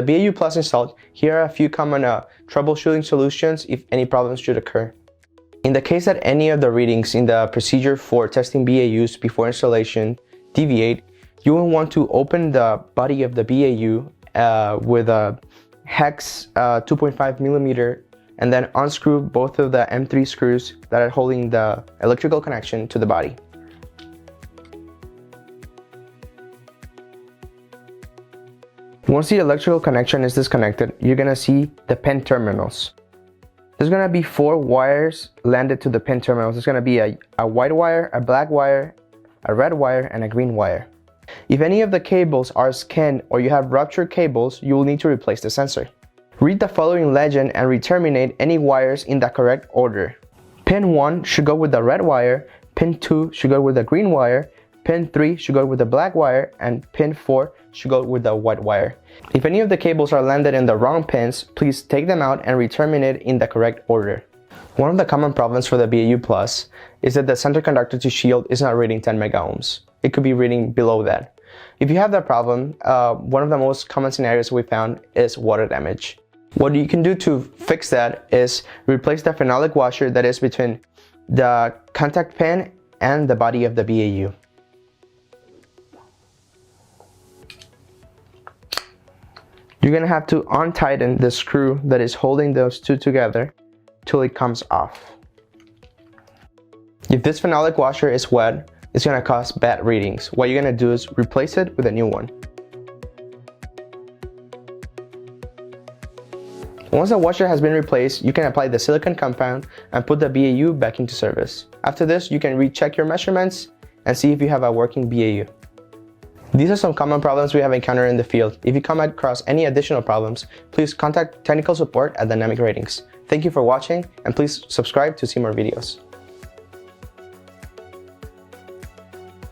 BAU Plus installed, here are a few common troubleshooting solutions if any problems should occur. In the case that any of the readings in the procedure for testing BAUs before installation deviate, you will want to open the body of the BAU with a hex 2.5 millimeter and then unscrew both of the M3 screws that are holding the electrical connection to the body. Once the electrical connection is disconnected, you're gonna see the pin terminals. There's gonna be 4 wires landed to the pin terminals. There's gonna be a white wire, a black wire, a red wire, and a green wire. If any of the cables are skinned or you have ruptured cables, you will need to replace the sensor. Read the following legend and re-terminate any wires in the correct order. Pin 1 should go with the red wire, pin 2 should go with the green wire, pin 3 should go with the black wire, and pin 4 should go with the white wire. If any of the cables are landed in the wrong pins, please take them out and re-terminate in the correct order. One of the common problems for the BAU Plus is that the center conductor to shield is not reading 10 mega ohms. It could be reading below that. If you have that problem, one of the most common scenarios we found is water damage. What you can do to fix that is replace the phenolic washer that is between the contact pin and the body of the BAU. You're gonna have to untighten the screw that is holding those two together till it comes off. If this phenolic washer is wet, it's gonna cause bad readings. What you're gonna do is replace it with a new one. Once the washer has been replaced, you can apply the silicone compound and put the BAU back into service. After this, you can recheck your measurements and see if you have a working BAU. These are some common problems we have encountered in the field. If you come across any additional problems, please contact technical support at Dynamic Ratings. Thank you for watching, and please subscribe to see more videos.